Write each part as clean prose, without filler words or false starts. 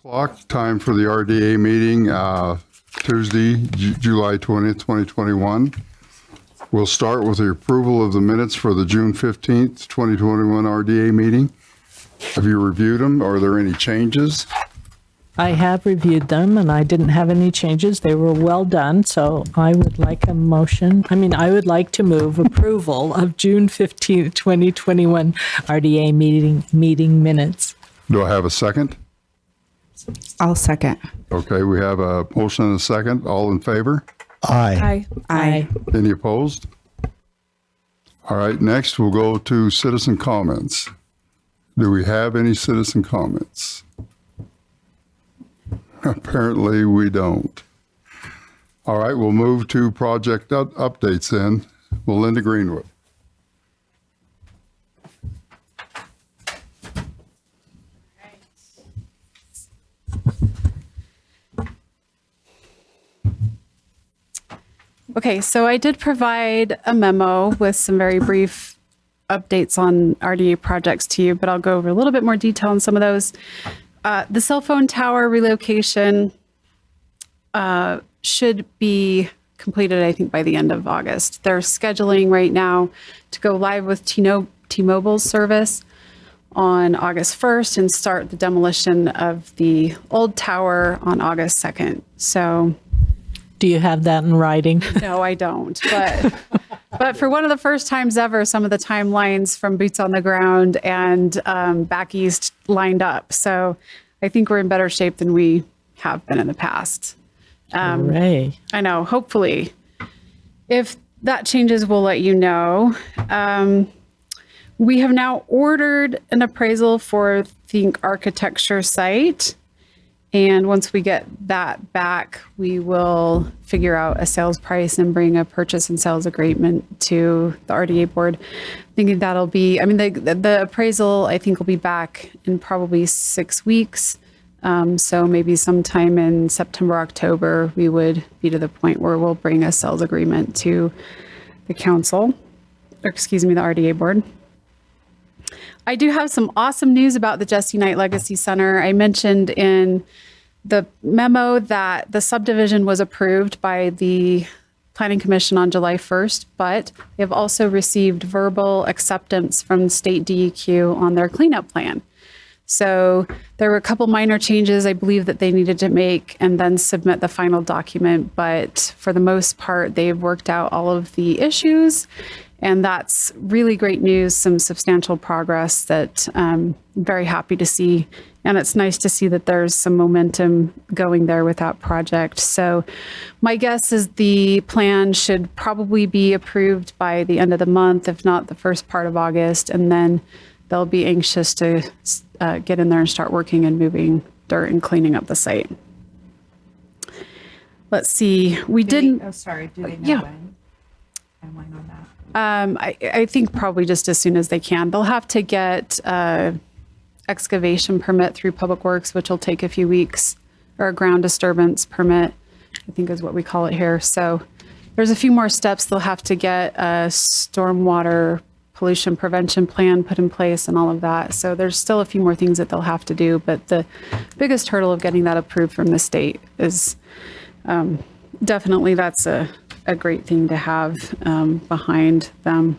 o'clock, time for the RDA meeting, Tuesday, July 20th, 2021. We'll start with the approval of the minutes for the June 15th, 2021 RDA meeting. Have you reviewed them? Are there any changes? I have reviewed them and I didn't have any changes. They were well done, so I would like a motion. I would like to move approval of June 15th, 2021 RDA meeting minutes. Do I have a second? I'll second. Okay, we have a motion and a second. All in favor? Aye. Aye. Any opposed? All right, next we'll go to citizen comments. Do we have any citizen comments? Apparently we don't. All right, we'll move to project updates then. Melinda Greenwood. Okay, so I did provide a memo with some very brief updates on RDA projects to you, but I'll go over a little bit more detail on some of those. The cell phone tower relocation should be completed, I think, by the end of August. They're scheduling right now to go live with T-Mobile's service on August 1st and start the demolition of the old tower on August 2nd. So Do you have that in writing? no, I don't. But for one of the first times ever, some of the timelines from boots on the ground and back east lined up. So I think we're in better shape than we have been in the past. Hooray. I know, hopefully. If that changes, we'll let you know. We have now ordered an appraisal for Think Architecture site. And once we get that back, we will figure out a sales price and bring a purchase and sales agreement to the RDA board. Thinking that'll be, the appraisal I think will be back in probably 6 weeks. So maybe sometime in September, October, we would be to the point where we'll bring a sales agreement to the council, or excuse me, the RDA board. I do have some awesome news about the Jesse Knight Legacy Center. I mentioned in the memo that the subdivision was approved by the Planning Commission on July 1st, but they have also received verbal acceptance from state DEQ on their cleanup plan. So there were a couple minor changes I believe that they needed to make and then submit the final document. But for the most part, they've worked out all of the issues. And that's really great news, some substantial progress that I'm very happy to see. And it's nice to see that there's some momentum going there with that project. So my guess is the plan should probably be approved by the end of the month, if not the first part of August. And then they'll be anxious to get in there and start working and moving dirt and cleaning up the site. Let's see, we didn't. Oh, sorry. Do they know Yeah. when? Timeline on that? I think probably just as soon as they can. They'll have to get excavation permit through Public Works, which will take a few weeks, or a ground disturbance permit, I think is what we call it here. So there's a few more steps. They'll have to get a stormwater pollution prevention plan put in place and all of that. So there's still a few more things that they'll have to do, but the biggest hurdle of getting that approved from the state is definitely that's a great thing to have behind them.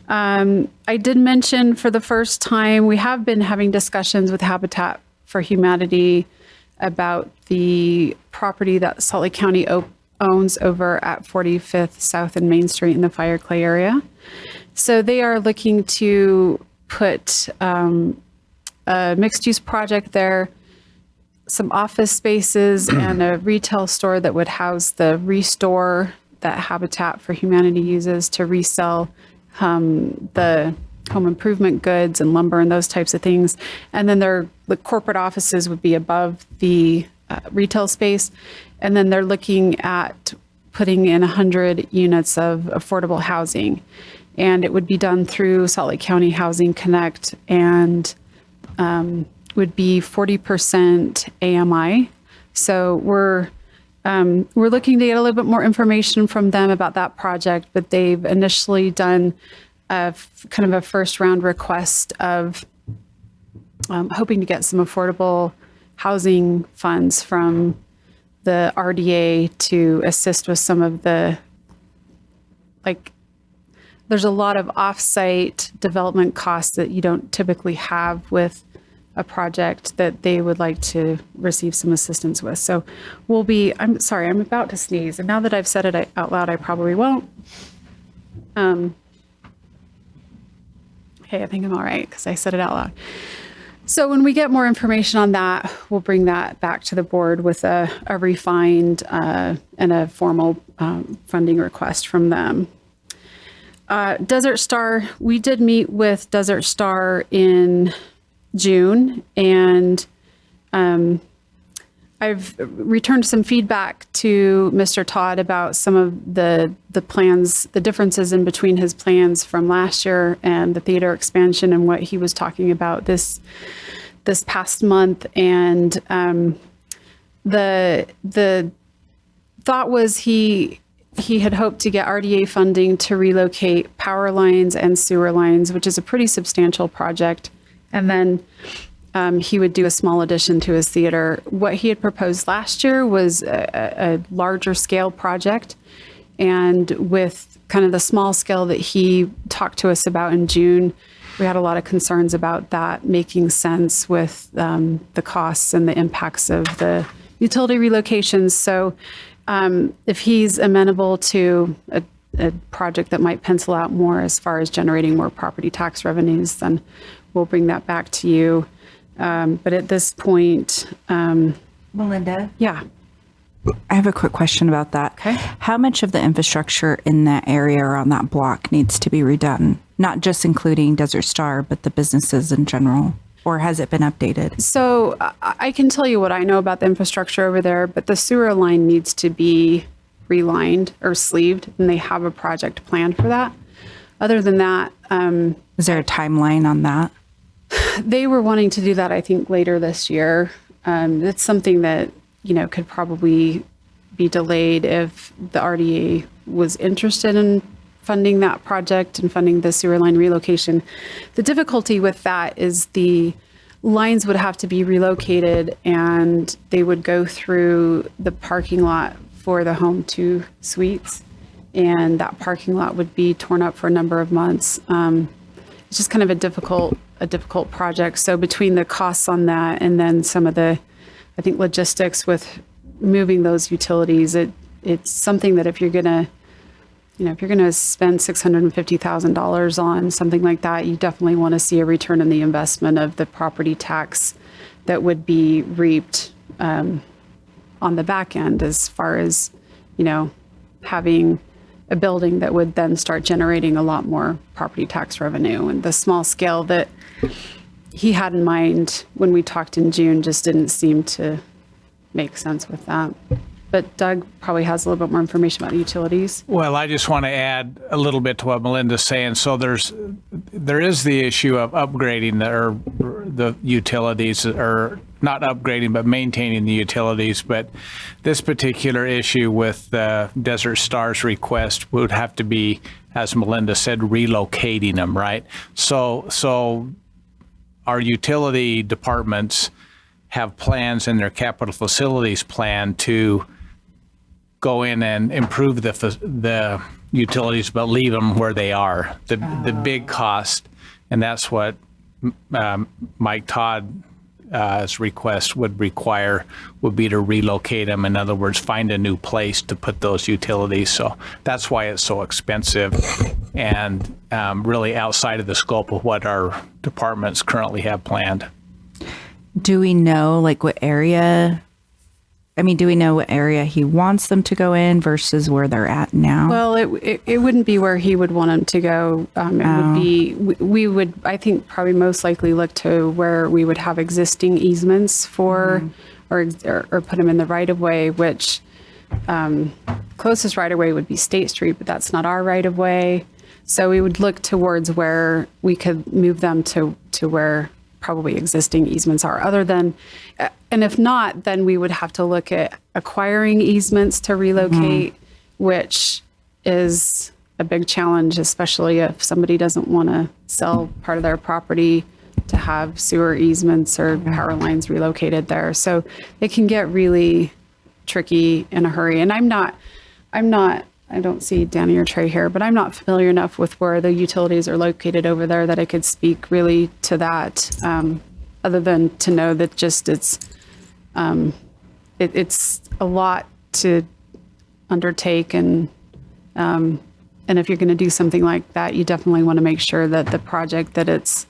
I did mention for the first time, we have been having discussions with Habitat for Humanity about the property that Salt Lake County owns over at 45th South and Main Street in the Fire Clay area. So they are looking to put a mixed-use project there, some office spaces and a retail store that would house the Restore that Habitat for Humanity uses to resell the home improvement goods and lumber and those types of things. And then the corporate offices would be above the retail space. And then they're looking at putting in 100 units of affordable housing. And it would be done through Salt Lake County Housing Connect and would be 40% AMI. So we're looking to get a little bit more information from them about that project, but they've initially done kind of a first round request of hoping to get some affordable housing funds from the RDA to assist with some of the, like, there's a lot of off-site development costs that you don't typically have with a project that they would like to receive some assistance with. So I'm sorry, I'm about to sneeze. And now that I've said it out loud, I probably won't. Okay, I think I'm all right because I said it out loud. So when we get more information on that, we'll bring that back to the board with a refined and a formal funding request from them. Desert Star, we did meet with Desert Star in June, and I've returned some feedback to Mr. Todd about some of the plans, the differences in between his plans from last year and the theater expansion and what he was talking about this past month. And the thought was he had hoped to get RDA funding to relocate power lines and sewer lines, which is a pretty substantial project. And then he would do a small addition to his theater. What he had proposed last year was a larger scale project. And with kind of the small scale that he talked to us about in June, we had a lot of concerns about that making sense with the costs and the impacts of the utility relocations. So if he's amenable to a project that might pencil out more as far as generating more property tax revenues, then we'll bring that back to you. But at this point, Melinda, yeah. I have a quick question about that. Okay. How much of the infrastructure in that area or on that block needs to be redone? Not just including Desert Star, but the businesses in general? Or has it been updated? So I can tell you what I know about the infrastructure over there, but the sewer line needs to be relined or sleeved, and they have a project plan for that. Other than that, Is there a timeline on that? they were wanting to do that, I think, later this year. It's something that, could probably be delayed if the RDA was interested in funding that project and funding the sewer line relocation. The difficulty with that is the lines would have to be relocated and they would go through the parking lot for the Home 2 suites. And that parking lot would be torn up for a number of months. It's just kind of a difficult project. So between the costs on that and then some of the, I think, logistics with moving those utilities, it's something that if you're gonna spend $650,000 on something like that, you definitely want to see a return on the investment of the property tax that would be reaped on the back end, as far as, having a building that would then start generating a lot more property tax revenue. And the small scale that he had in mind when we talked in June just didn't seem to make sense with that. But Doug probably has a little bit more information about the utilities. Well, I just want to add a little bit to what Melinda's saying. So there is the issue of upgrading the utilities, or not upgrading, but maintaining the utilities. But this particular issue with Desert Star's request would have to be, as Melinda said, relocating them, right? So our utility departments have plans in their capital facilities plan to go in and improve the utilities, but leave them where they are. The big cost, and that's what Mike Todd's request would require, would be to relocate them. In other words, find a new place to put those utilities. So that's why it's so expensive and really outside of the scope of what our departments currently have planned. Do we know what area? Do we know what area he wants them to go in versus where they're at now? Well, it wouldn't be where he would want them to go. It would be, we would, I think, probably most likely look to where we would have existing easements for, or put them in the right of way, which closest right of way would be State Street, but that's not our right of way. So we would look towards where we could move them to where probably existing easements are, other than, and if not, then we would have to look at acquiring easements to relocate, which is a big challenge, especially if somebody doesn't want to sell part of their property to have sewer easements or power lines relocated there. So it can get really tricky in a hurry. And I don't see Danny or Trey here, but I'm not familiar enough with where the utilities are located over there that I could speak really to that, other than to know that just it's a lot to undertake, and if you're going to do something like that, you definitely want to make sure that the project that it's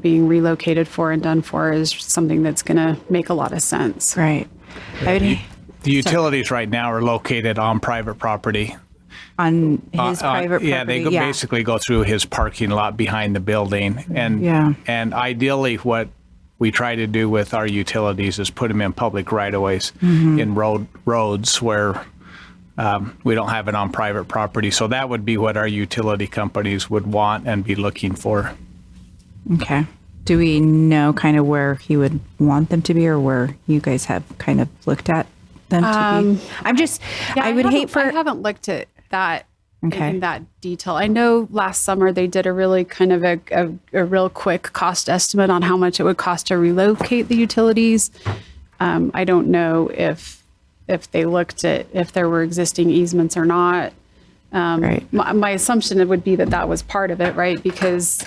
being relocated for and done for is something that's going to make a lot of sense. Right. I would, The utilities right now are located on private property. on his private property. Yeah, they basically go through his parking lot behind the building. And ideally what we try to do with our utilities is put them in public right-of-ways in roads where we don't have it on private property. So that would be what our utility companies would want and be looking for. Okay. Do we know kind of where he would want them to be, or where you guys have kind of looked at them to be? I'm just, I would hate for. I haven't looked at that Okay. in that detail. I know last summer they did a really kind of a real quick cost estimate on how much it would cost to relocate the utilities. I don't know if they looked at if there were existing easements or not. Right. My assumption would be that was part of it, right? Because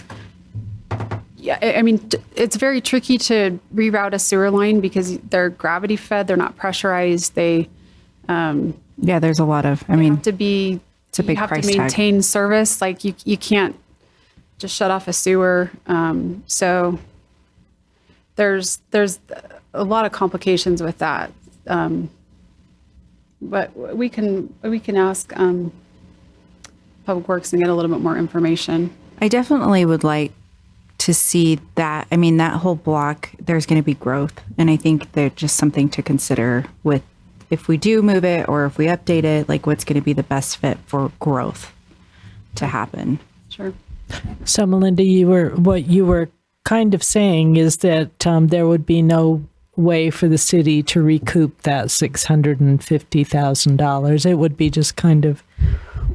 I mean, it's very tricky to reroute a sewer line because they're gravity fed, they're not pressurized. They Yeah, there's a lot of, I mean, have to be, it's a big you have price to tag. maintain service. Like you can't just shut off a sewer. So there's a lot of complications with that. But we can ask Public Works and get a little bit more information. I definitely would like to see that. I mean, that whole block, there's going to be growth. And I think there's just something to consider with if we do move it or if we update it, like what's going to be the best fit for growth to happen. Sure. So, Melinda, what you were kind of saying is that there would be no way for the city to recoup that $650,000. It would be just kind of.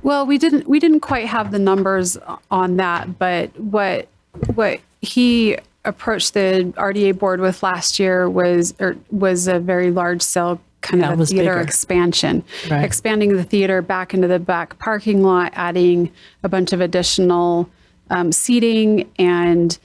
Well, we didn't quite have the numbers on that, but what he approached the RDA board with last year was a very large scale kind That of a was theater bigger. expansion, Right. expanding the theater back into the back parking lot, adding a bunch of additional seating, and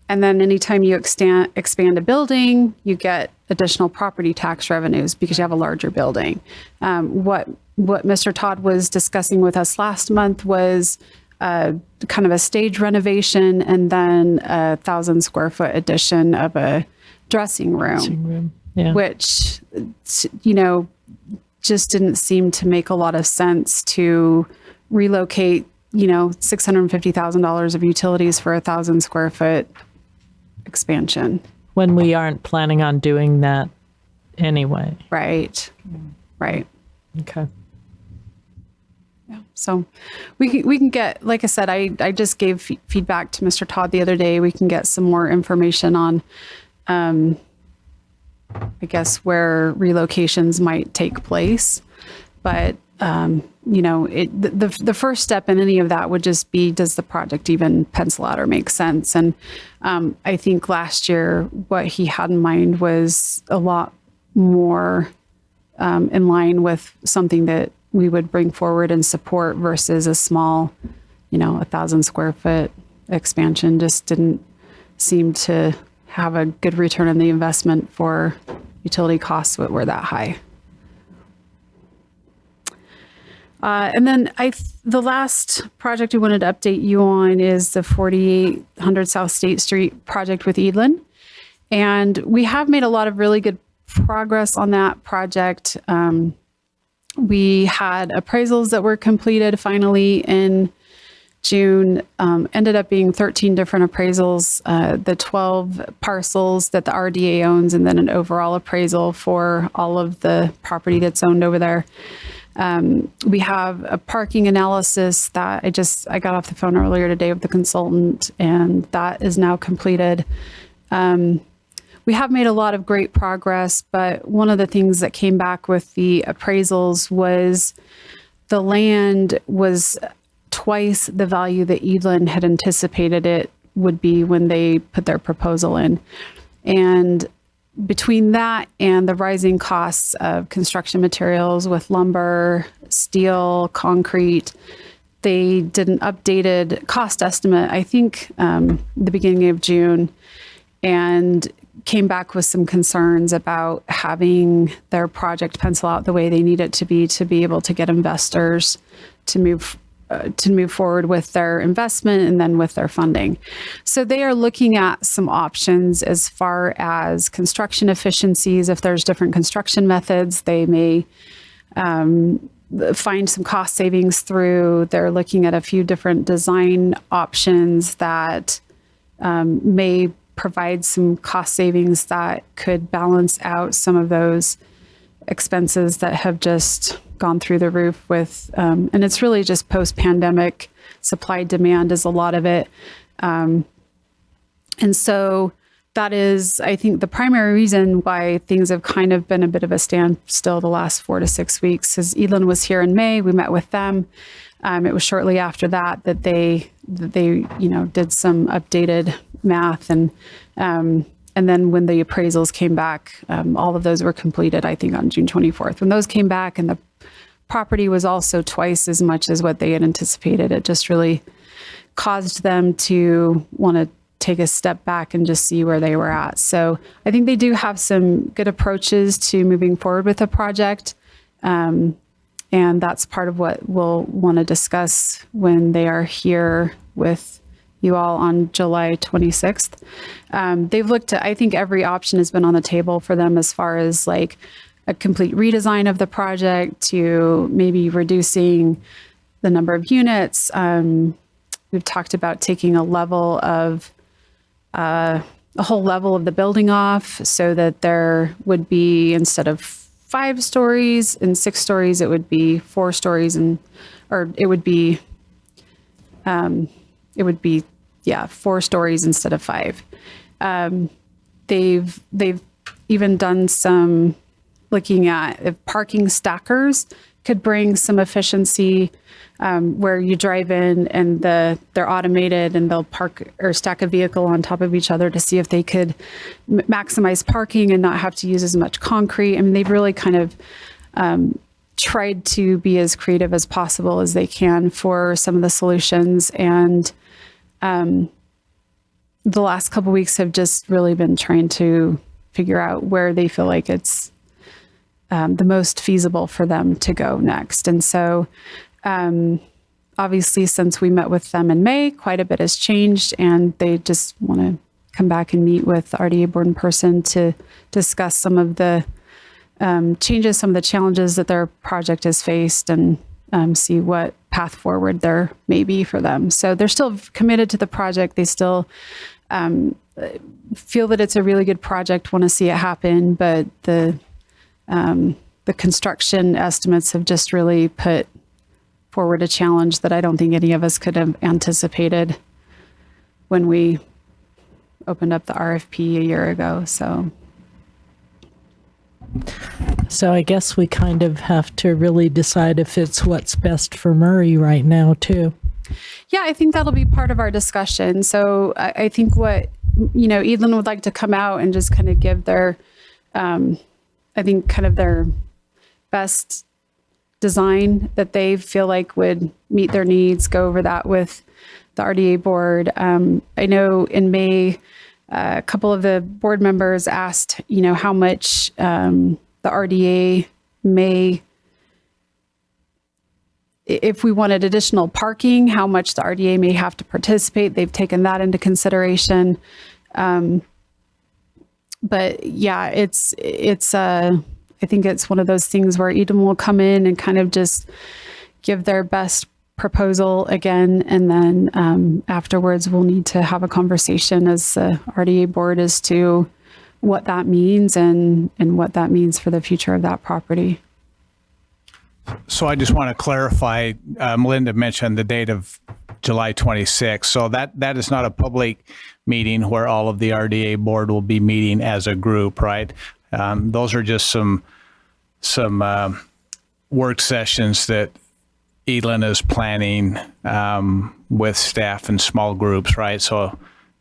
then anytime you expand a building, you get additional property tax revenues because you have a larger building. What Mr. Todd was discussing with us last month was kind of a stage renovation and then 1,000 square foot addition of a dressing room, Yeah. which, just didn't seem to make a lot of sense to relocate, $650,000 of utilities for 1,000 square foot expansion. When we aren't planning on doing that anyway. Right. Right. Okay. Yeah. So we can get, like I said, I just gave feedback to Mr. Todd the other day. We can get some more information on, I guess, where relocations might take place. But, the first step in any of that would just be, does the project even pencil out or make sense? And I think last year what he had in mind was a lot more in line with something that we would bring forward and support versus a small, 1,000 square foot expansion. Just didn't seem to have a good return on the investment for utility costs that were that high. And then the last project I wanted to update you on is the 4800 South State Street project with Eadlin. And we have made a lot of really good progress on that project. We had appraisals that were completed finally in June, ended up being 13 different appraisals, the 12 parcels that the RDA owns, and then an overall appraisal for all of the property that's owned over there. We have a parking analysis that I got off the phone earlier today with the consultant, and that is now completed. We have made a lot of great progress, but one of the things that came back with the appraisals was the land was twice the value that Eadlin had anticipated it would be when they put their proposal in. And between that and the rising costs of construction materials with lumber, steel, concrete, they did an updated cost estimate, I think, the beginning of June, and came back with some concerns about having their project pencil out the way they need it to be able to get investors to move forward with their investment and then with their funding. So they are looking at some options as far as construction efficiencies. If there's different construction methods, they may find some cost savings through. They're looking at a few different design options that may provide some cost savings that could balance out some of those expenses that have just gone through the roof with, and it's really just post-pandemic supply demand is a lot of it. And so that is, I think, the primary reason why things have kind of been a bit of a standstill the last 4 to 6 weeks. Is Elan was here in May, we met with them. It was shortly after that they did some updated math, and then when the appraisals came back, all of those were completed, I think, on June 24th. When those came back and the property was also twice as much as what they had anticipated, it just really caused them to want to take a step back and just see where they were at. So I think they do have some good approaches to moving forward with the project. And that's part of what we'll want to discuss when they are here with you all on July 26th. They've looked at, I think every option has been on the table for them as far as like a complete redesign of the project to maybe reducing the number of units. We've talked about taking a whole level of the building off so that there would be, instead of 5 stories and 6 stories, it would be 4 stories it would be 4 stories instead of 5. They've even done some looking at if parking stackers could bring some efficiency, where you drive in and they're automated and they'll park or stack a vehicle on top of each other to see if they could maximize parking and not have to use as much concrete. I mean, they've really kind of tried to be as creative as possible as they can for some of the solutions. And the last couple of weeks have just really been trying to figure out where they feel like it's the most feasible for them to go next. And so obviously, since we met with them in May, quite a bit has changed, and they just want to come back and meet with the RDA board in person to discuss some of the changes, some of the challenges that their project has faced, and see what path forward there may be for them. So they're still committed to the project. They still feel that it's a really good project, want to see it happen, but the construction estimates have just really put forward a challenge that I don't think any of us could have anticipated when we opened up the RFP a year ago. So I guess we kind of have to really decide if it's what's best for Murray right now, too. yeah, I think that'll be part of our discussion. So I think what, Elan would like to come out and just kind of give their, I think kind of their best design that they feel like would meet their needs, go over that with the RDA board. I know in May, a couple of the board members asked, how much the RDA may, if we wanted additional parking, how much the RDA may have to participate. They've taken that into consideration. But yeah, I think it's one of those things where Eden will come in and kind of just give their best proposal again. And then afterwards, we'll need to have a conversation as the RDA board as to what that means and what that means for the future of that property. So I just want to clarify, Melinda mentioned the date of July 26th. So that is not a public meeting where all of the RDA board will be meeting as a group, right? Those are just some work sessions that Elan is planning with staff and small groups, right? So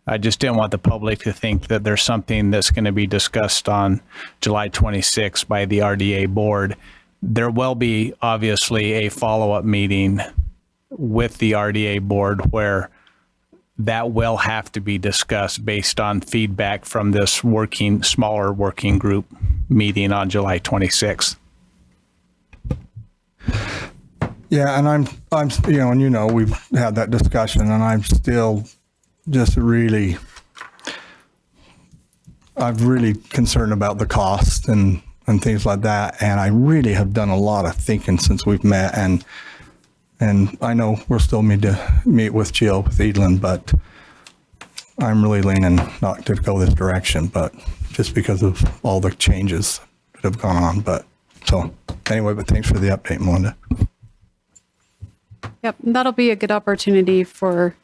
I just didn't want the public to think that there's something that's going to be discussed on July 26th by the RDA board. There will be obviously a follow-up meeting with the RDA board where that will have to be discussed based on feedback from this smaller working group meeting on July 26th. Yeah, and I'm, we've had that discussion, and I'm still just really concerned about the cost and things like that. And I really have done a lot of thinking since we've met, and I know we'll still need to meet with Jill, with Edlin, but I'm really leaning not to go this direction, but just because of all the changes that have gone on. But so anyway, but thanks for the update, Melinda. Yep, that'll be a good opportunity for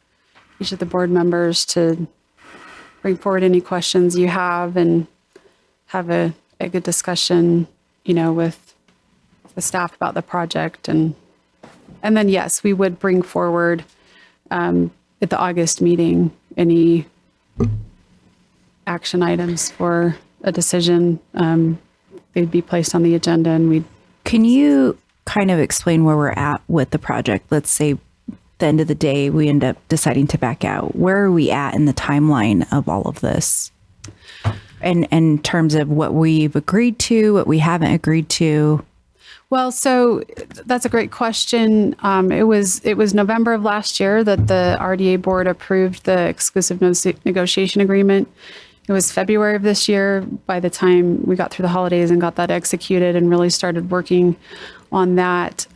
each of the board members to bring forward any questions you have and have a good discussion, with the staff about the project. And then, yes, we would bring forward at the August meeting any action items for a decision. They'd be placed on the agenda, and we'd. Can you kind of explain where we're at with the project? Let's say the end of the day, we end up deciding to back out. Where are we at in the timeline of all of this? And in terms of what we've agreed to, what we haven't agreed to? Well, so that's a great question. It was November of last year that the RDA board approved the exclusive negotiation agreement. It was February of this year by the time we got through the holidays and got that executed and really started working on that.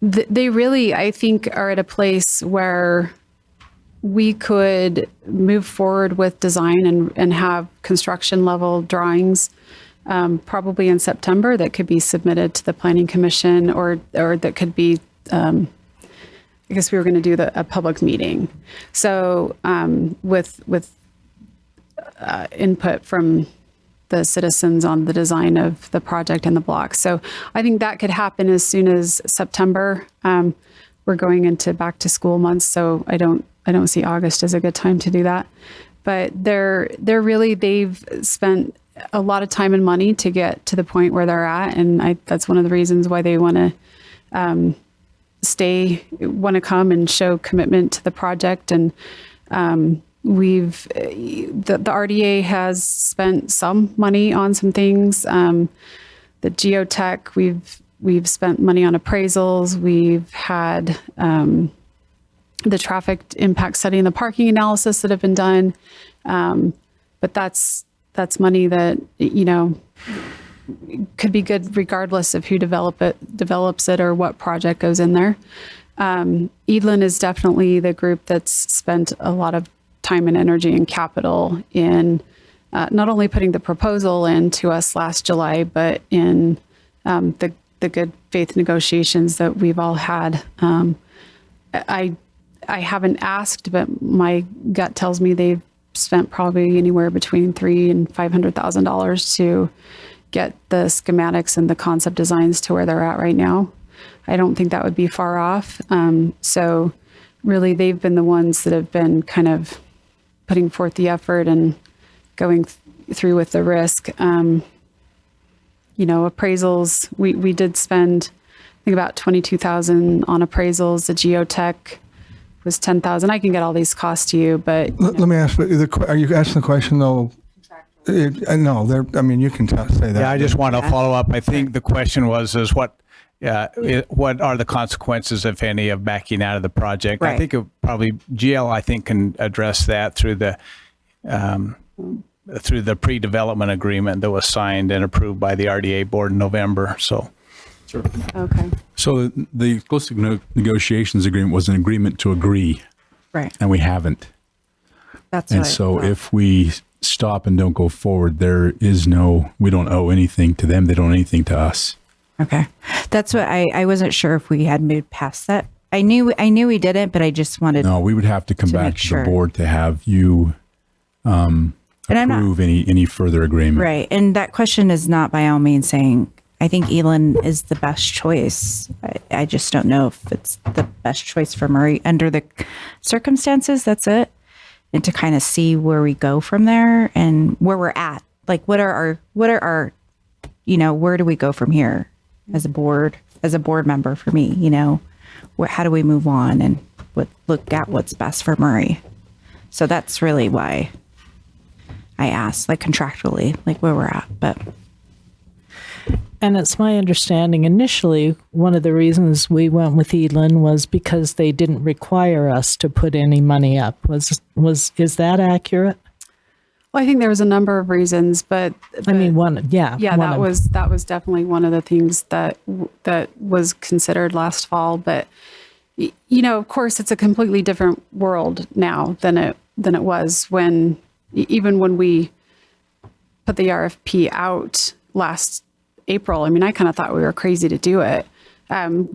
They really, I think, are at a place where we could move forward with design and have construction level drawings probably in September that could be submitted to the Planning Commission, or that could be, I guess we were going to do a public meeting. So with input from the citizens on the design of the project and the block. So I think that could happen as soon as September. We're going into back to school months, so I don't see August as a good time to do that. But they've spent a lot of time and money to get to the point where they're at, and that's one of the reasons why they want to want to come and show commitment to the project. And the RDA has spent some money on some things. The geotech, we've spent money on appraisals. We've had the traffic impact study and the parking analysis that have been done. But that's money that, could be good regardless of who develops it or what project goes in there. Edlin is definitely the group that's spent a lot of time and energy and capital in not only putting the proposal in to us last July, but in the good faith negotiations that we've all had. I haven't asked, but my gut tells me they've spent probably anywhere between $300,000 and $500,000 to get the schematics and the concept designs to where they're at right now. I don't think that would be far off. So really, they've been the ones that have been kind of putting forth the effort and going through with the risk. Appraisals, we did spend, I think, about $22,000 on appraisals. The geotech was $10,000. I can get all these costs to you, but Let me ask, are you asking the question though? No, you can say that. Yeah, I just want to follow up. I think the question was what are the consequences, if any, of backing out of the project? Right. I think GL can address that through the pre-development agreement that was signed and approved by the RDA board in November. So. okay. So the exclusive negotiations agreement was an agreement to agree, Right. and we haven't. That's And what I so thought. if we stop and don't go forward, we don't owe anything to them. They don't owe anything to us. Okay. That's what I wasn't sure if we had moved past that. I knew we didn't, but I just wanted. No, we would have to come To back make to sure. the board to have you And I'm not- approve any further agreement. Right. And that question is not by all means saying, I think Elon is the best choice. I just don't know if it's the best choice for Marie under the circumstances. That's it. and to kind of see where we go from there and where we're at. Like, what are our, where do we go from here as a board member for me, how do we move on and look at what's best for Murray? So that's really why I asked, like contractually, like where we're at, but. And it's my understanding initially, one of the reasons we went with Edlin was because they didn't require us to put any money up. Is that accurate? Well, I think there was a number of reasons, but Yeah, that was definitely one of the things that was considered last fall. But of course, it's a completely different world now than it was even when we put the RFP out last April. I mean, I kind of thought we were crazy to do it.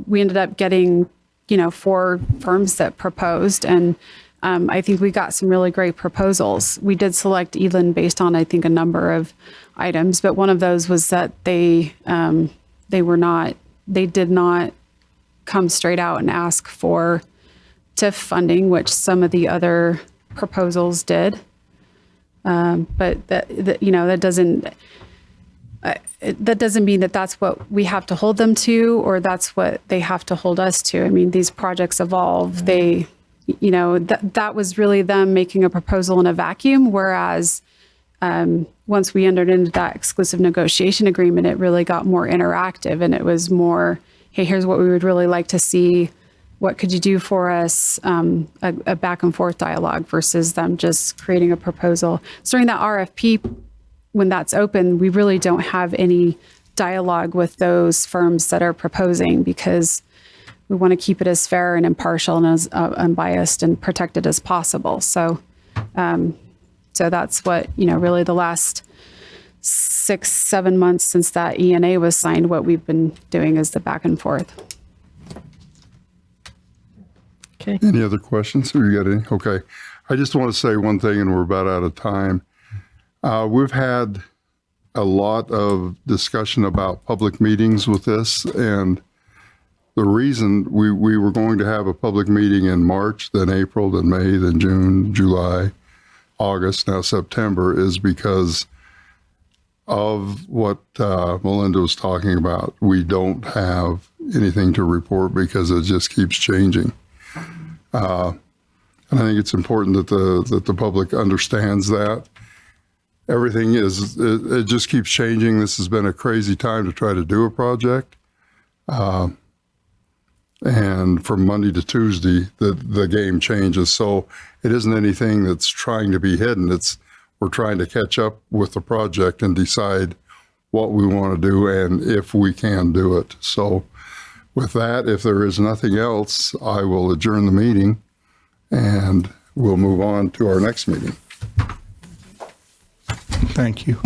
We ended up getting 4 firms that proposed, and I think we got some really great proposals. We did select Edlin based on, I think, a number of items, but one of those was that they did not come straight out and ask for TIF funding, which some of the other proposals did. But that doesn't mean that that's what we have to hold them to, or that's what they have to hold us to. I mean, these projects evolve. They, that was really them making a proposal in a vacuum. Whereas once we entered into that exclusive negotiation agreement, it really got more interactive, and it was more, hey, here's what we would really like to see. What could you do for us? A back and forth dialogue versus them just creating a proposal. So during that RFP, when that's open, we really don't have any dialogue with those firms that are proposing, because we want to keep it as fair and impartial and as unbiased and protected as possible. So, so that's what, really the last 6-7 months since that ENA was signed, what we've been doing is the back and forth. Okay. Any other questions? Or you got any? Okay. I just want to say one thing, and we're about out of time. We've had a lot of discussion about public meetings with this, and the reason we were going to have a public meeting in March, then April, then May, then June, July, August, now September, is because of what Melinda was talking about. We don't have anything to report because it just keeps changing. And I think it's important that the public understands that. Everything it just keeps changing. This has been a crazy time to try to do a project. And from Monday to Tuesday, the game changes. So it isn't anything that's trying to be hidden. We're trying to catch up with the project and decide what we want to do and if we can do it. So with that, if there is nothing else, I will adjourn the meeting and we'll move on to our next meeting. Thank you.